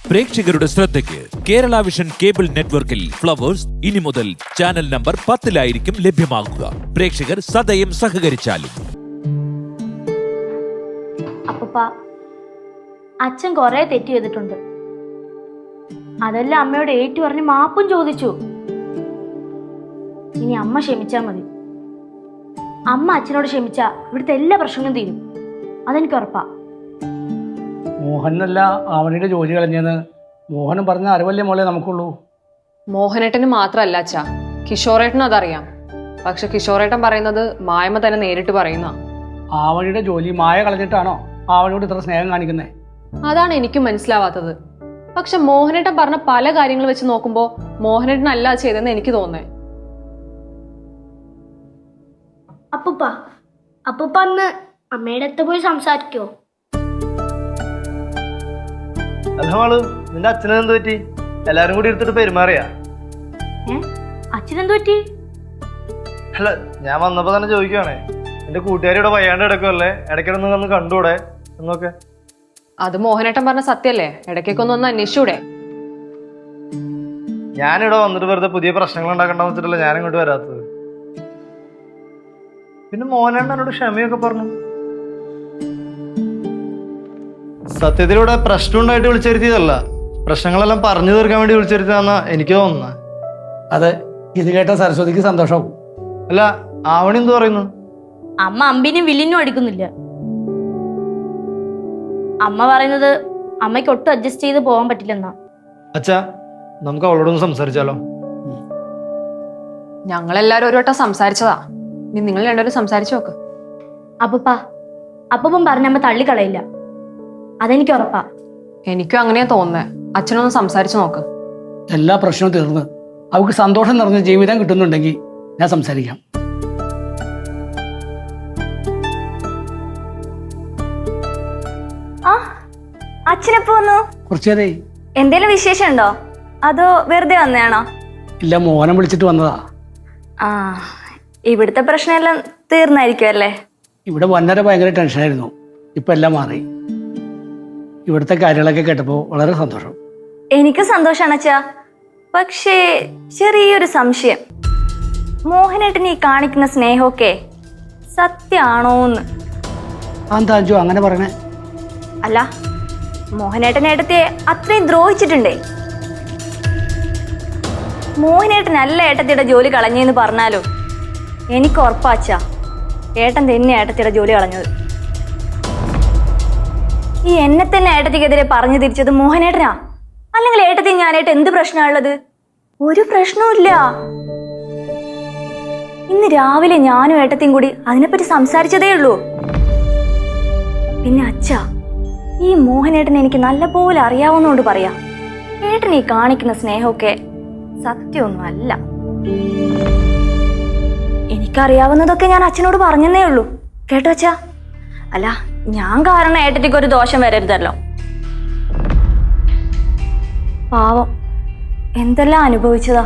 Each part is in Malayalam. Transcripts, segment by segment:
പ്രേക്ഷകരുടെ ശ്രദ്ധയ്ക്ക് കേരള വിഷൻ കേബിൾ നെറ്റ്വർക്കിൽ ഫ്ലവേഴ്സ് ഇനി മുതൽ ചാനൽ നമ്പർ 10-ലായിരിക്കും ലഭ്യമാകുക. പ്രേക്ഷകർ സദയം സഹകരിച്ചാലും. അപ്പൂപ്പ, അച്ഛൻ കുറെ തെറ്റ് ചെയ്തിട്ടുണ്ട്. അതെല്ലാം അമ്മയോട് ഏറ്റു പറഞ്ഞ് മാപ്പും ചോദിച്ചു. ഇനി അമ്മ ക്ഷമിച്ചാൽ മതി. അമ്മ അച്ഛനോട് ക്ഷമിച്ചാ ഇവിടുത്തെ എല്ലാ പ്രശ്നങ്ങളും തീരും. അതെനിക്ക് ഉറപ്പാ. മോഹനല്ല അവനുടെ ജോലി കളഞ്ഞെന്ന് മോഹനം പറഞ്ഞ അറിവല്ലേ മോളെ നമുക്കുള്ളൂ. മോഹനേട്ടന് മാത്രമല്ല അച്ഛാ, കിഷോറേട്ടനും അതറിയാം. പക്ഷെ കിഷോറേട്ടൻ പറയുന്നത് മായമ്മ തന്നെ നേരിട്ട് പറയുന്ന. ആവണിയുടെ ജോലി മായ കളഞ്ഞിട്ടാണോ ആവണിയോട് ഇത്ര സ്നേഹം കാണിക്കുന്നത്? അതാണ് എനിക്കും മനസ്സിലാവാത്തത്. പക്ഷെ മോഹനേട്ടൻ പറഞ്ഞ പല കാര്യങ്ങൾ വെച്ച് നോക്കുമ്പോ മോഹനേട്ടനല്ല ചെയ്തെന്ന് എനിക്ക് തോന്നുന്നേ. അപ്പൂപ്പ അന്ന് അമ്മയുടെ അടുത്ത് പോയി സംസാരിക്കോ? അല്ല മോള്, നിന്റെ അച്ഛനെന്ത് പറ്റി? എല്ലാരും കൂടി എടുത്തിട്ട് പെരുമാറിയാ? അച്ഛനെന്ത് പറ്റി? അല്ല, ഞാൻ വന്നപ്പോ തന്നെ ചോദിക്കുവാണേ, എന്റെ കൂട്ടുകാരിയുടെ വയ്യാണ്ട് കിടക്കുമല്ലേ, ഇടയ്ക്കിടന്ന് വന്ന് കണ്ടൂടെ എന്നൊക്കെ. അത് മോഹനേട്ടൻ പറഞ്ഞ സത്യല്ലേ? ഇടയ്ക്കൊക്കെ ഒന്ന് അന്വേഷിച്ചൂടെ? ഞാനിവിടെ വന്നിട്ട് വെറുതെ പുതിയ പ്രശ്നങ്ങൾ ഉണ്ടാക്കണ്ടെന്ന് വെച്ചിട്ടല്ല ഞാൻ ഇങ്ങോട്ട് വരാത്തത്. പിന്നെ മോഹനേട്ടൻ എന്നോട് ക്ഷമയൊക്കെ പറഞ്ഞു. സത്യത്തിലൂടെ പ്രശ്നം ഉണ്ടായിട്ട് വിളിച്ചിരുത്തിയതല്ല, പ്രശ്നങ്ങളെല്ലാം പറഞ്ഞു തീർക്കാൻ വേണ്ടി വിളിച്ചിരുത്തിയതാന്നാ എനിക്ക് തോന്നുന്നത്. അതെ, ഇത് കേട്ട സരസ്വതിക്ക് സന്തോഷവും. അല്ല, ആവണി എന്ത് പറയുന്നു? അമ്മ അമ്പിനും വില്ലിനും അടിക്കുന്നില്ല. അമ്മ പറയുന്നത് അമ്മയ്ക്ക് ഒട്ടും അഡ്ജസ്റ്റ് ചെയ്ത് പോകാൻ പറ്റില്ലെന്നാ. അച്ഛാ, നമുക്ക് അവളോടൊന്ന് സംസാരിച്ചാലോ? ഞങ്ങളെല്ലാരും ഒരു വട്ടം സംസാരിച്ചതാ. ഇനി നിങ്ങൾ രണ്ടുപേരും സംസാരിച്ചു നോക്ക്. അപ്പൂപ്പൻ പറഞ്ഞ അമ്മ തള്ളിക്കളയില്ല. അതെനിക്ക് ഉറപ്പാ. എനിക്കും അങ്ങനെയാ തോന്നുന്നേ. അച്ഛനൊന്ന് സംസാരിച്ചു നോക്ക്. എല്ലാ പ്രശ്നവും തീർന്ന് അവൾക്ക് സന്തോഷം നിറഞ്ഞ ജീവിതം കിട്ടുന്നുണ്ടെങ്കിൽ ഞാൻ സംസാരിക്കാം. അച്ഛനെപ്പോ വന്നു? കുറച്ചേരേ. എന്തേലും വിശേഷം ഉണ്ടോ അതോ വെറുതെ വന്നതാണോ? ഇല്ല, മോഹനം വിളിച്ചിട്ട് വന്നതാ. ഇവിടുത്തെ പ്രശ്നമെല്ലാം തീർന്നായിരിക്കും അല്ലേ? ഇവിടെ വന്നേരം ഭയങ്കര ടെൻഷനായിരുന്നു. ഇപ്പം എല്ലാം മാറി. ഇവിടുത്തെ കാര്യങ്ങളൊക്കെ കേട്ടപ്പോൾ വളരെ സന്തോഷം. എനിക്ക് സന്തോഷാണ് അച്ഛാ. പക്ഷേ ചെറിയൊരു സംശയം. മോഹനേട്ടൻ ഈ കാണിക്കുന്ന സ്നേഹമൊക്കെ സത്യമാണോന്ന്? എന്താ അഞ്ചു അങ്ങനെ പറയണേ? അല്ല, മോഹനേട്ടൻ ഏട്ടത്തെ അത്രയും ദ്രോഹിച്ചിട്ടുണ്ടേ. മോഹനേട്ടനല്ല ഏട്ടത്തിയുടെ ജോലി കളഞ്ഞെന്ന് പറഞ്ഞാലോ എനിക്ക് ഉറപ്പാച്ചാ ഏട്ടൻ തന്നെ ഏട്ടത്തിയുടെ ജോലി കളഞ്ഞത്. ഈ എന്നെ തന്നെ ഏട്ടത്തിക്കെതിരെ പറഞ്ഞു തിരിച്ചത് മോഹനേട്ടനാ. അല്ലെങ്കിൽ ഏട്ടത്തി ഞാനായിട്ട് എന്ത് പ്രശ്നമുള്ളത്? ഒരു പ്രശ്നവുമില്ല. ഇന്ന് രാവിലെ ഞാനും ഏട്ടത്തിയും കൂടി അതിനെപ്പറ്റി സംസാരിച്ചതേ ഉള്ളൂ. പിന്നെ അച്ഛാ, ഈ മോഹനേട്ടൻ എനിക്ക് നല്ലപോലെ അറിയാവുന്നതുകൊണ്ട് പറയാ, ഏട്ടൻ ഈ കാണിക്കുന്ന സ്നേഹമൊക്കെ സത്യമൊന്നും അല്ല. എനിക്കറിയാവുന്നതൊക്കെ ഞാൻ അച്ഛനോട് പറഞ്ഞെന്നേ ഉള്ളൂ. കേട്ടോ അച്ഛാ? അല്ല, ഞാൻ കാരണം ഏട്ടത്തിക്ക് ഒരു ദോഷം വരരുതല്ലോ. പാവം എന്തെല്ലാം അനുഭവിച്ചതാ.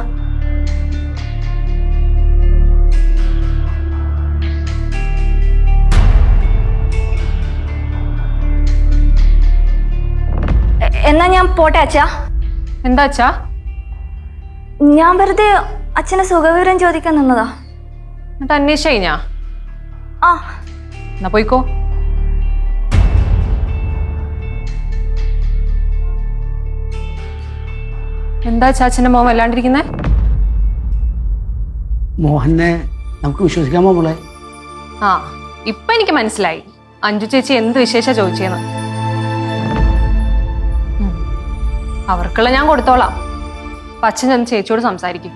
എന്നാ ഞാൻ പോട്ടെ അച്ഛാ. എന്താ അച്ഛാ? ഞാൻ വെറുതെ അച്ഛനെ സുഖവിവരം ചോദിക്കാൻ നിന്നതാ. എന്നിട്ട് അന്വേഷിച്ചു കഴിഞ്ഞാ? എന്നാ പോയിക്കോ. എന്താ അച്ഛൻ്റെ മോൻ വല്ലാണ്ടിരിക്കുന്നേ? മോഹനെ നമുക്ക് വിശ്വസിക്കാമോ മോളെ? ഇപ്പൊ എനിക്ക് മനസ്സിലായി അഞ്ജു ചേച്ചി എന്ത് വിശേഷ ചോദിച്ചേന്ന്. അവർക്കുള്ള ഞാൻ കൊടുത്തോളാം. അച്ഛൻ ചെന്ന് ചേച്ചിയോട് സംസാരിക്കും.